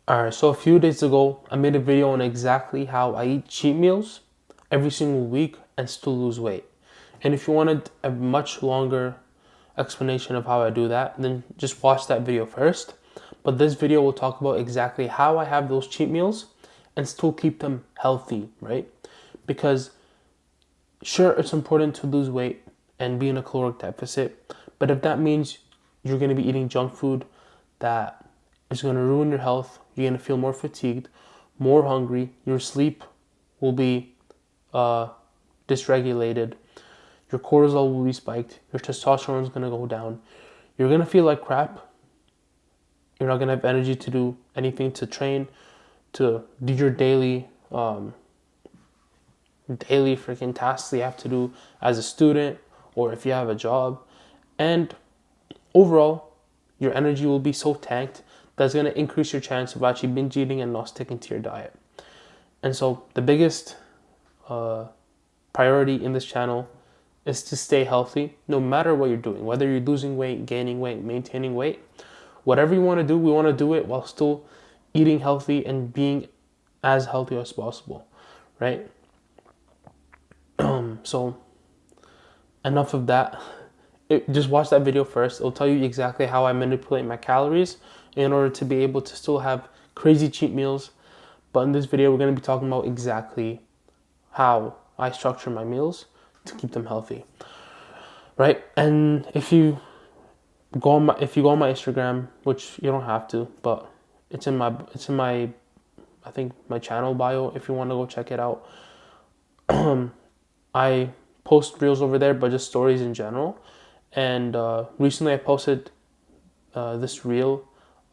Alright, so a few days ago, I made a video on exactly how I eat cheat meals every single week and still lose weight. And if you wanted a much longer explanation of how I do that, then just watch that video first. But this video will talk about exactly how I have those cheat meals and still keep them healthy, right? Because sure, it's important to lose weight and be in a caloric deficit, but if that means you're going to be eating junk food that is going to ruin your health, you're going to feel more fatigued, more hungry, your sleep will be uh, dysregulated, your cortisol will be spiked, your testosterone is going to go down, you're going to feel like crap, you're not going to have energy to do anything, to train, to do your daily freaking tasks you have to do as a student or if you have a job. And overall, your energy will be so tanked that's going to increase your chance of actually binge eating and not sticking to your diet. And so the biggest priority in this channel is to stay healthy no matter what you're doing, whether you're losing weight, gaining weight, maintaining weight. Whatever you want to do, we want to do it while still eating healthy and being as healthy as possible, right? So enough of that. Just watch that video first. It'll tell you exactly how I manipulate my calories in order to be able to still have crazy cheat meals. But in this video, we're going to be talking about exactly how I structure my meals to keep them healthy, right? And if you go on my Instagram, which you don't have to, but it's in my I think my channel bio if you want to go check it out. I post reels over there, but just stories in general. And recently I posted this reel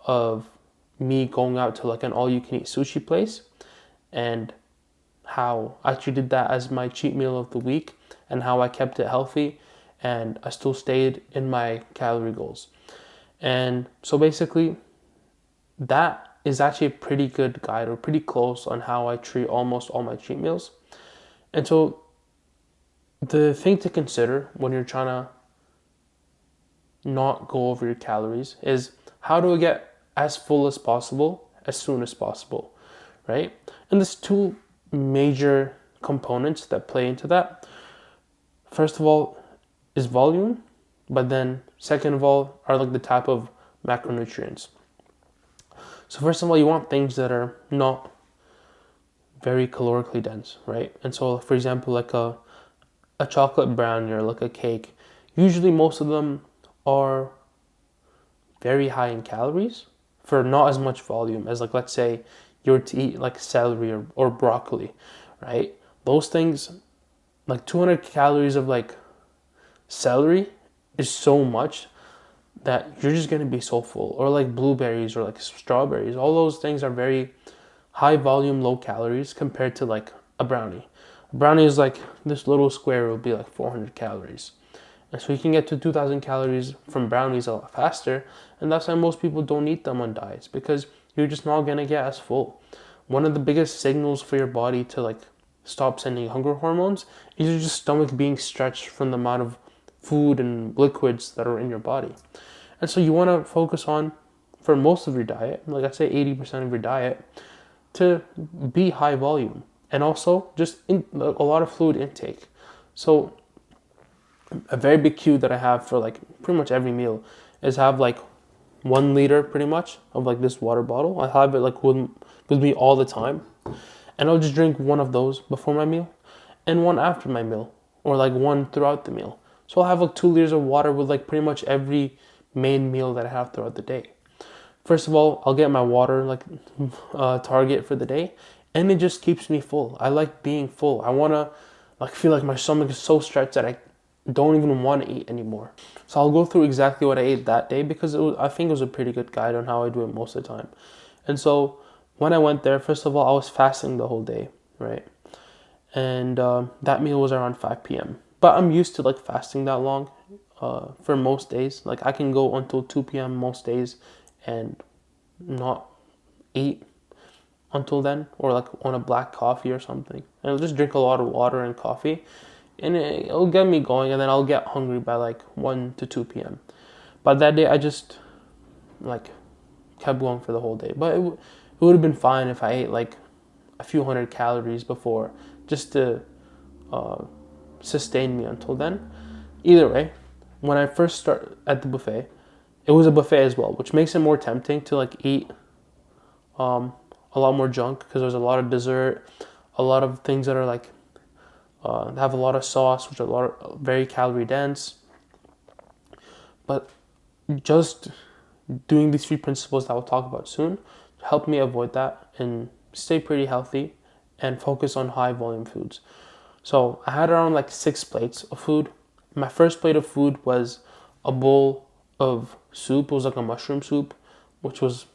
of me going out to like an all-you-can-eat sushi place and how I actually did that as my cheat meal of the week and how I kept it healthy and I still stayed in my calorie goals. And so basically that is actually a pretty good guide or pretty close on how I treat almost all my cheat meals. And so the thing to consider when you're trying to not go over your calories is how do I get as full as possible as soon as possible, right? And there's two major components that play into that. First of all is volume, but then second of all are like the type of macronutrients. So first of all, you want things that are not very calorically dense, right? And so for example, like a chocolate brownie or like a cake, usually most of them are very high in calories for not as much volume as like, let's say you were to eat like celery or broccoli, right? Those things, like 200 calories of like celery is so much that you're just going to be so full. Or like blueberries or like strawberries, all those things are very high volume, low calories compared to like a brownie. A brownie is like this little square will be like 400 calories. And so you can get to 2,000 calories from brownies a lot faster. And that's why most people don't eat them on diets, because you're just not going to get as full. One of the biggest signals for your body to like stop sending hunger hormones is your just stomach being stretched from the amount of food and liquids that are in your body. And so you want to focus on, for most of your diet, like I say 80% of your diet, to be high volume. And also just a lot of fluid intake. So a very big cue that I have for like pretty much every meal is have like 1 liter pretty much of like this water bottle. I have it like with me all the time. And I'll just drink one of those before my meal and one after my meal, or like one throughout the meal. So I'll have like 2 liters of water with like pretty much every main meal that I have throughout the day. First of all, I'll get my water like target for the day, and it just keeps me full. I like being full. I want to like feel like my stomach is so stretched that I don't even want to eat anymore. So I'll go through exactly what I ate that day because I think it was a pretty good guide on how I do it most of the time. And so when I went there, first of all, I was fasting the whole day, right? And that meal was around 5 p.m. But I'm used to like fasting that long for most days. Like I can go until 2 p.m. most days and not eat until then, or like on a black coffee or something. And I'll just drink a lot of water and coffee, and it'll get me going, and then I'll get hungry by like 1 to 2 p.m. But that day I just like kept going for the whole day. But it it would have been fine if I ate like a few hundred calories before, just to sustain me until then. Either way, when I first start at the buffet, it was a buffet as well, which makes it more tempting to like eat a lot more junk, because there's a lot of dessert, a lot of things that are like have a lot of sauce, which are very calorie dense. But just doing these 3 principles that we'll talk about soon helped me avoid that and stay pretty healthy and focus on high volume foods. So I had around like 6 plates of food. My first plate of food was a bowl of soup. It was like a mushroom soup, which was,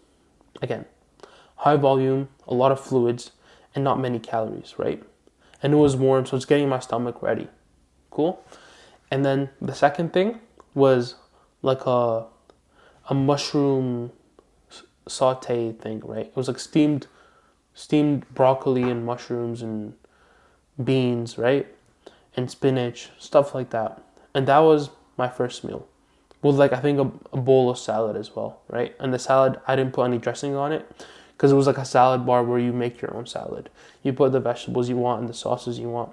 again, high volume, a lot of fluids, and not many calories, right? And it was warm, so it's getting my stomach ready. Cool? And then the second thing was like a mushroom saute thing, right? It was like steamed broccoli and mushrooms and beans, right? And spinach, stuff like that. And that was my first meal. With like, I think a bowl of salad as well, right? And the salad, I didn't put any dressing on it, because it was like a salad bar where you make your own salad. You put the vegetables you want and the sauces you want.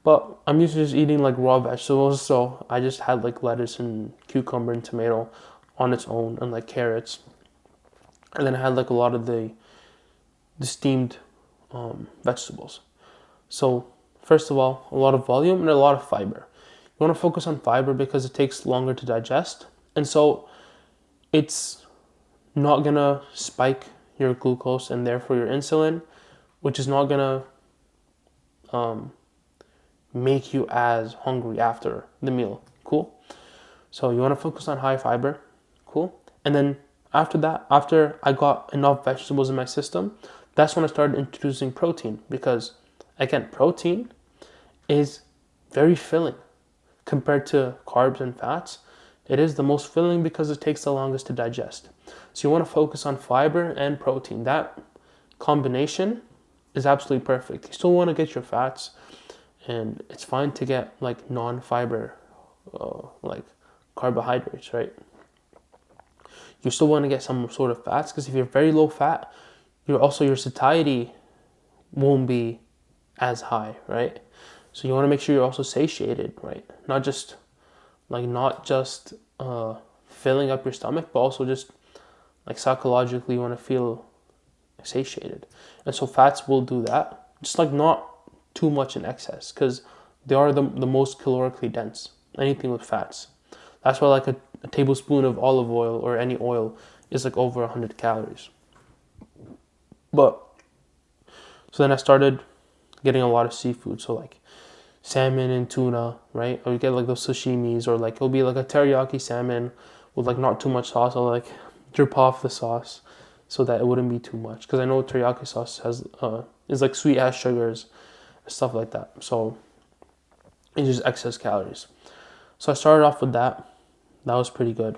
But I'm used to just eating like raw vegetables, so I just had like lettuce and cucumber and tomato on its own, and like carrots. And then I had like a lot of the steamed vegetables. So first of all, a lot of volume and a lot of fiber. You want to focus on fiber because it takes longer to digest, and so it's not gonna spike your glucose and therefore your insulin, which is not gonna make you as hungry after the meal. Cool? So you want to focus on high fiber. Cool? And then after that, after I got enough vegetables in my system, that's when I started introducing protein, because again, protein is very filling compared to carbs and fats. It is the most filling because it takes the longest to digest. So you want to focus on fiber and protein. That combination is absolutely perfect. You still want to get your fats, and it's fine to get like non-fiber, like carbohydrates, right? You still want to get some sort of fats, because if you're very low fat, your satiety won't be as high, right? So you want to make sure you're also satiated, right? Not just filling up your stomach, but also just like psychologically you want to feel satiated. And so fats will do that, just like not too much in excess, because they are the most calorically dense, anything with fats. That's why like a tablespoon of olive oil or any oil is like over 100 calories. But so then I started getting a lot of seafood, so like salmon and tuna, right? Or you get like those sashimis, or like it'll be like a teriyaki salmon with like not too much sauce. I'll like drip off the sauce so that it wouldn't be too much, because I know teriyaki sauce is like sweet as sugars, stuff like that. So it's just excess calories. So I started off with that. That was pretty good.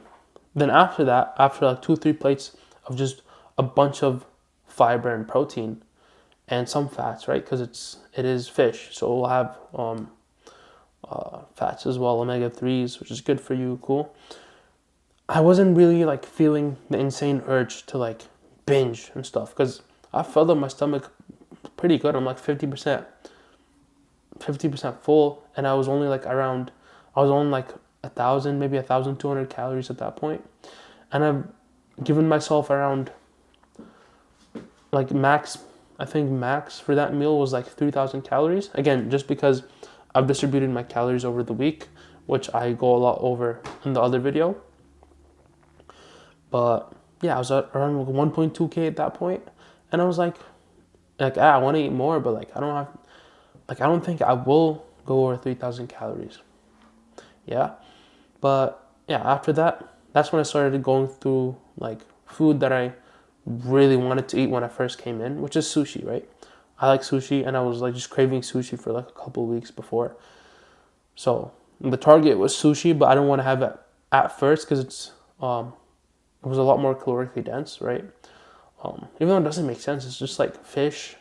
Then after that, after like 2-3 plates of just a bunch of fiber and protein and some fats, right? Because it is fish, so it will have fats as well, omega-3s, which is good for you. Cool. I wasn't really like feeling the insane urge to like binge and stuff, because I filled up my stomach pretty good. I'm like 50% full, and I was only like 1,000, maybe 1,200 calories at that point. And I've given myself around like max for that meal was like 3,000 calories. Again, just because I've distributed my calories over the week, which I go a lot over in the other video. But yeah, I was at around 1.2K at that point, and I was like, I want to eat more, but I don't think I will go over 3,000 calories. Yeah. But yeah, after that, that's when I started going through like food that I really wanted to eat when I first came in, which is sushi, right? I like sushi, and I was like just craving sushi for like a couple of weeks before. So the target was sushi, but I didn't want to have it at first because it was a lot more calorically dense, right? Even though it doesn't make sense, it's just like fish,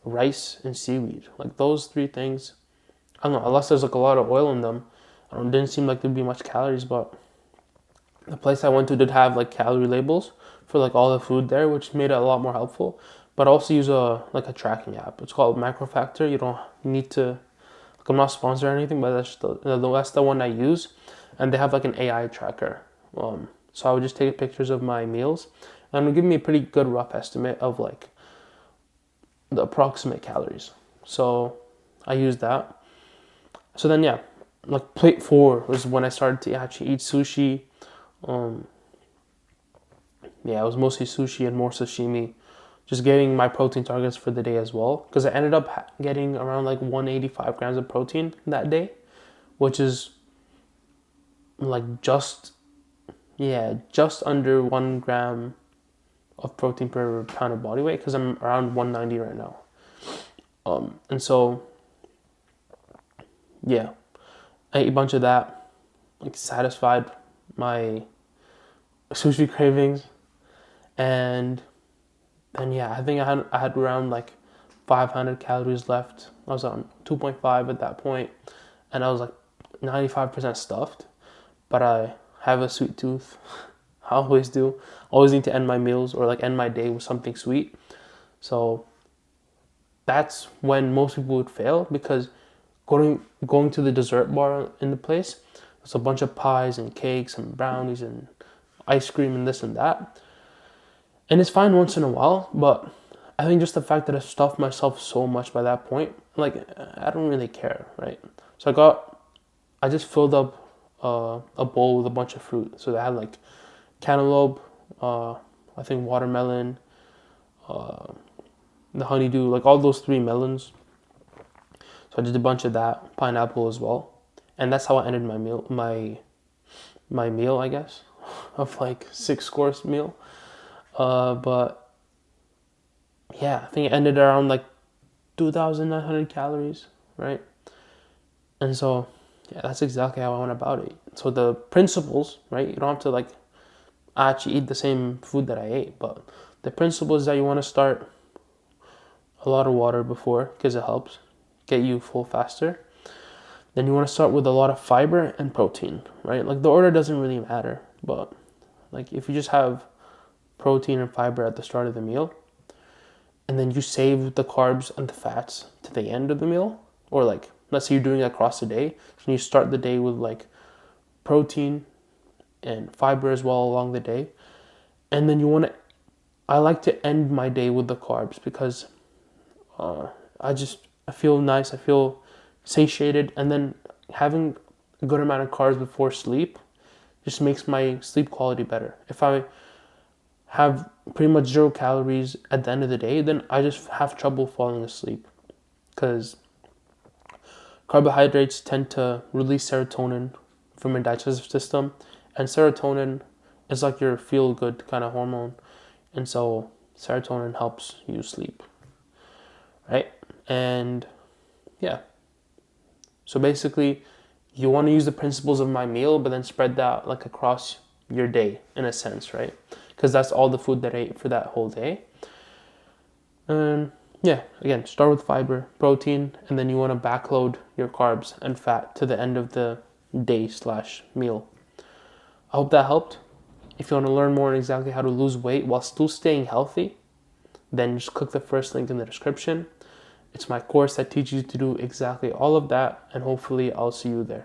rice, and seaweed. Like those 3 things, I don't know, unless there's like a lot of oil in them, didn't seem like there'd be much calories. But the place I went to did have like calorie labels for like all the food there, which made it a lot more helpful. But I also use a tracking app. It's called Macrofactor. You don't need to, like, I'm not sponsored or anything, but that's the one I use, and they have like an AI tracker. So I would just take pictures of my meals, and it would give me a pretty good rough estimate of like the approximate calories. So I used that. So then yeah, like plate 4 was when I started to actually eat sushi. Yeah, it was mostly sushi and more sashimi. Just getting my protein targets for the day as well, because I ended up getting around like 185 grams of protein that day, which is like just under 1 gram of protein per pound of body weight, because I'm around 190 right now. And so yeah, I ate a bunch of that, like satisfied my sushi cravings, and then yeah, I think I had around like 500 calories left. I was on 2.5 at that point, and I was like 95% stuffed, but I have a sweet tooth. I always do. Always need to end my meals or like end my day with something sweet. So that's when most people would fail, because going to the dessert bar in the place, there's a bunch of pies and cakes and brownies and ice cream and this and that. And it's fine once in a while, but I think just the fact that I stuffed myself so much by that point, like, I don't really care, right? So I just filled up a bowl with a bunch of fruit. So they had like cantaloupe, I think watermelon, the honeydew, like all those 3 melons. So I did a bunch of that, pineapple as well. And that's how I ended my meal, my meal, I guess, of like 6-course meal. But yeah, I think it ended around like 2,900 calories, right? And so yeah, that's exactly how I went about it. So the principles, right? You don't have to like actually eat the same food that I ate, but the principle is that you want to start a lot of water before, because it helps get you full faster. Then you want to start with a lot of fiber and protein, right? Like the order doesn't really matter, but like if you just have protein and fiber at the start of the meal, and then you save the carbs and the fats to the end of the meal, or like let's say you're doing it across the day, and you start the day with like protein and fiber as well along the day, and then I like to end my day with the carbs, because I feel nice, I feel satiated, and then having a good amount of carbs before sleep just makes my sleep quality better. If I have pretty much 0 calories at the end of the day, then I just have trouble falling asleep, because carbohydrates tend to release serotonin from your digestive system, and serotonin is like your feel-good kind of hormone, and so serotonin helps you sleep, right? And yeah, so basically you want to use the principles of my meal, but then spread that like across your day in a sense, right? Because that's all the food that I ate for that whole day. And yeah, again, start with fiber, protein, and then you want to backload your carbs and fat to the end of the day/meal. I hope that helped. If you want to learn more on exactly how to lose weight while still staying healthy, then just click the first link in the description. It's my course that teaches you to do exactly all of that, and hopefully I'll see you there.